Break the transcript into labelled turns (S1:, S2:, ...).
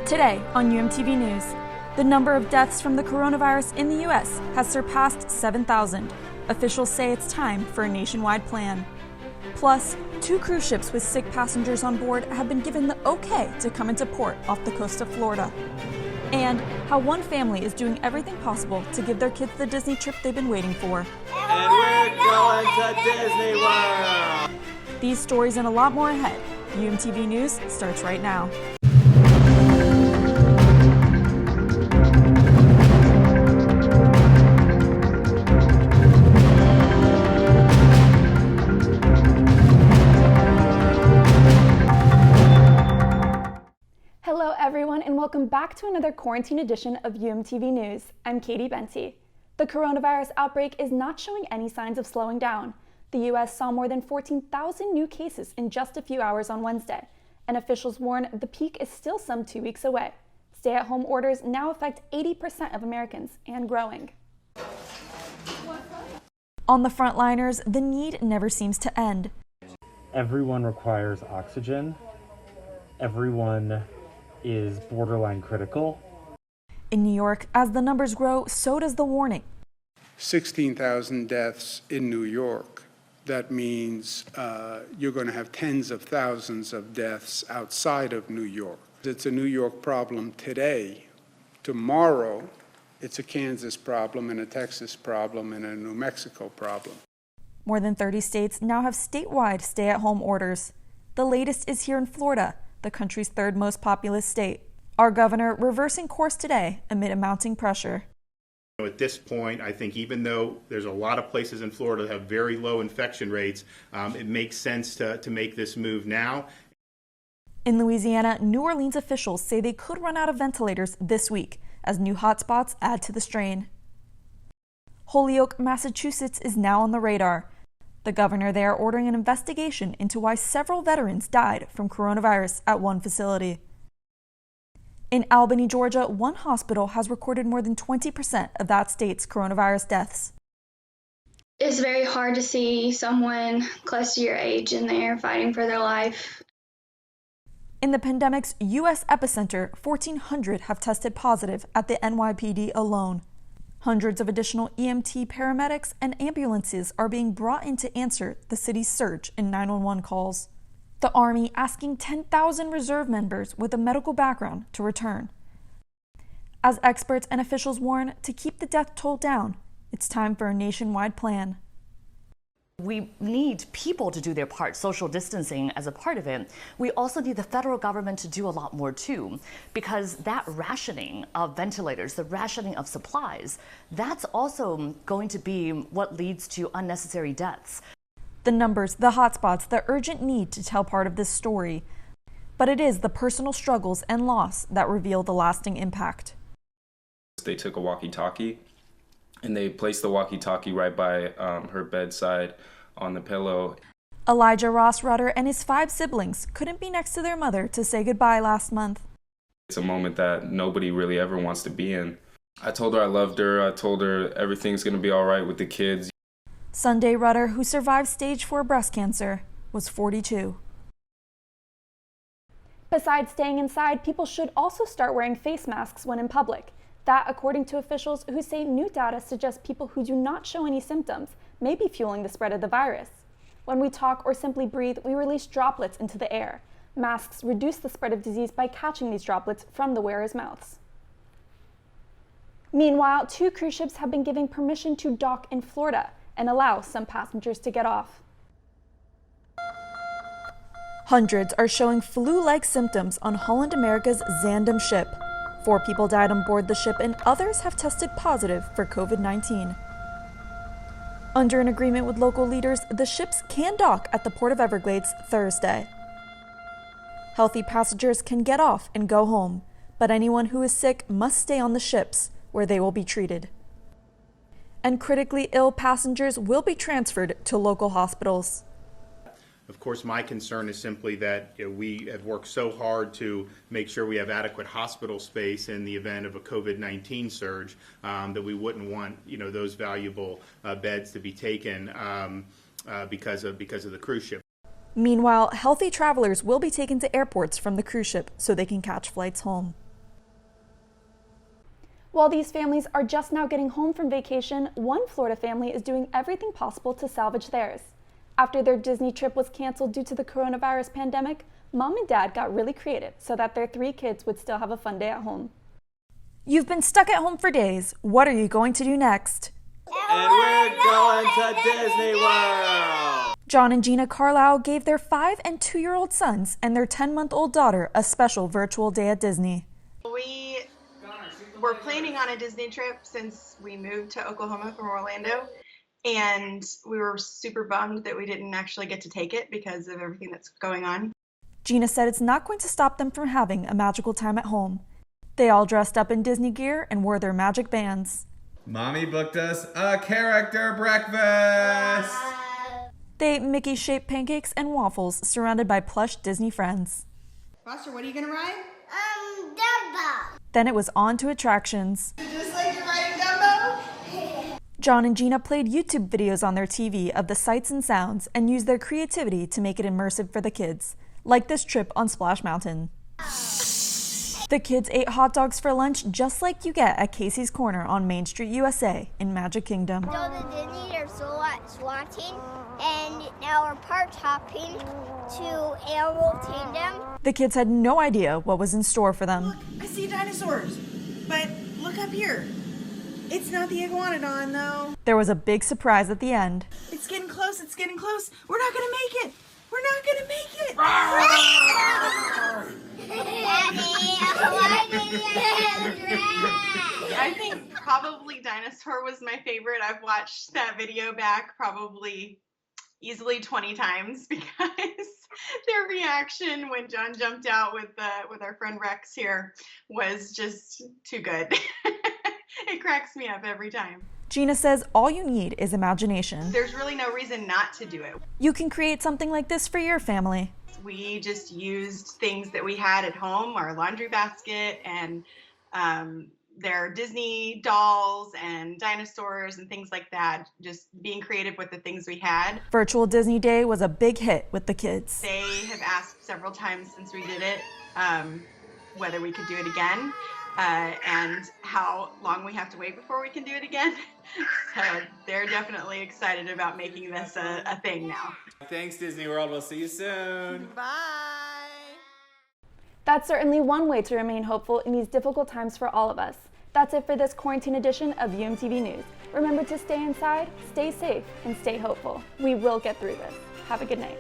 S1: Today on UMTV News, the number of deaths from the coronavirus in the U.S. has surpassed 7,000. Officials say it's time for a nationwide plan. Plus, 2 cruise ships with sick passengers on board have been given the okay to come into port off the coast of Florida. And how one family is doing everything possible to give their kids the Disney trip they've been waiting for.
S2: And we're going to Disney World!
S1: These stories and a lot more ahead. UMTV News starts right now.
S3: Hello everyone and welcome back to another quarantine edition of UMTV News. I'm Katie Benty. The coronavirus outbreak is not showing any signs of slowing down. The U.S. saw more than 14,000 new cases in just a few hours on Wednesday, and officials warn the peak is still some 2 weeks away. Stay-at-home orders now affect 80% of Americans and growing.
S1: On the frontliners, the need never seems to end.
S4: Everyone requires oxygen. Everyone is borderline critical.
S1: In New York, as the numbers grow, so does the warning.
S5: 16,000 deaths in New York. That means you're going to have tens of thousands of deaths outside of New York. It's a New York problem today. Tomorrow, it's a Kansas problem and a Texas problem and a New Mexico problem.
S1: More than 30 states now have statewide stay-at-home orders. The latest is here in Florida, the country's third most populous state. Our governor reversing course today amid a mounting pressure.
S6: At this point, I think even though there's a lot of places in Florida that have very low infection rates, it makes sense to make this move now.
S1: In Louisiana, New Orleans officials say they could run out of ventilators this week as new hotspots add to the strain. Holyoke, Massachusetts is now on the radar. The governor there ordering an investigation into why several veterans died from coronavirus at one facility. In Albany, Georgia, one hospital has recorded more than 20% of that state's coronavirus deaths.
S7: It's very hard to see someone close to your age in there fighting for their life.
S1: In the pandemic's U.S. epicenter, 1,400 have tested positive at the NYPD alone. Hundreds of additional EMT paramedics and ambulances are being brought in to answer the city's surge in 911 calls. The Army asking 10,000 reserve members with a medical background to return. As experts and officials warn to keep the death toll down, it's time for a nationwide plan.
S8: We need people to do their part, social distancing as a part of it. We also need the federal government to do a lot more too, because that rationing of ventilators, the rationing of supplies, that's also going to be what leads to unnecessary deaths.
S1: The numbers, the hotspots, the urgent need to tell part of this story. But it is the personal struggles and loss that reveal the lasting impact.
S9: They took a walkie-talkie and they placed the walkie-talkie right by her bedside on the pillow.
S1: Elijah Ross Rutter and his 5 siblings couldn't be next to their mother to say goodbye last month.
S9: It's a moment that nobody really ever wants to be in. I told her I loved her. I told her everything's going to be all right with the kids.
S1: Sunday Rutter, who survived stage 4 breast cancer, was 42.
S3: Besides staying inside, people should also start wearing face masks when in public. That, according to officials who say new data suggests people who do not show any symptoms may be fueling the spread of the virus. When we talk or simply breathe, we release droplets into the air. Masks reduce the spread of disease by catching these droplets from the wearers' mouths. Meanwhile, 2 cruise ships have been given permission to dock in Florida and allow some passengers to get off.
S1: Hundreds are showing flu-like symptoms on Holland America's Zandam ship. 4 people died on board the ship and others have tested positive for COVID-19. Under an agreement with local leaders, the ships can dock at the Port of Everglades Thursday. Healthy passengers can get off and go home, but anyone who is sick must stay on the ships, where they will be treated. And critically ill passengers will be transferred to local hospitals.
S6: Of course, my concern is simply that we have worked so hard to make sure we have adequate hospital space in the event of a COVID-19 surge that we wouldn't want those valuable beds to be taken because of the cruise ship.
S1: Meanwhile, healthy travelers will be taken to airports from the cruise ship so they can catch flights home.
S3: While these families are just now getting home from vacation, one Florida family is doing everything possible to salvage theirs. After their Disney trip was canceled due to the coronavirus pandemic, Mom and Dad got really creative so that their 3 kids would still have a fun day at home.
S1: You've been stuck at home for days. What are you going to do next?
S2: And we're going to Disney World!
S1: John and Gina Carlisle gave their 5- and 2-year-old sons and their 10-month-old daughter a special virtual day at Disney.
S10: We were planning on a Disney trip since we moved to Oklahoma from Orlando, and we were super bummed that we didn't actually get to take it because of everything that's going on.
S1: Gina said it's not going to stop them from having a magical time at home. They all dressed up in Disney gear and wore their magic bands.
S2: Mommy booked us a character breakfast!
S1: They ate Mickey-shaped pancakes and waffles surrounded by plush Disney friends.
S10: Foster, what are you gonna ride?
S7: Dumbo.
S1: Then it was on to attractions.
S10: Just like you're riding Dumbo?
S1: John and Gina played YouTube videos on their TV of the sights and sounds and used their creativity to make it immersive for the kids, like this trip on Splash Mountain. The kids ate hot dogs for lunch just like you get at Casey's Corner on Main Street, USA in Magic Kingdom.
S7: So the Disney are swatting, and now we're park hopping to Animal Kingdom.
S1: The kids had no idea what was in store for them.
S11: Look, I see dinosaurs, but look up here. It's not the iguanodon, though.
S1: There was a big surprise at the end.
S11: It's getting close, it's getting close. We're not gonna make it. We're not gonna make it.
S10: I think probably Dinosaur was my favorite. I've watched that video back probably easily 20 times because their reaction when John jumped out with our friend Rex here was just too good. It cracks me up every time.
S1: Gina says all you need is imagination.
S10: There's really no reason not to do it.
S1: You can create something like this for your family.
S10: We just used things that we had at home, our laundry basket and their Disney dolls and dinosaurs and things like that, just being creative with the things we had.
S1: Virtual Disney Day was a big hit with the kids.
S10: They have asked several times since we did it whether we could do it again and how long we have to wait before we can do it again. So they're definitely excited about making this a thing now.
S2: Thanks, Disney World. We'll see you soon.
S11: Bye.
S3: That's certainly one way to remain hopeful in these difficult times for all of us. That's it for this quarantine edition of UMTV News. Remember to stay inside, stay safe, and stay hopeful. We will get through this. Have a good night.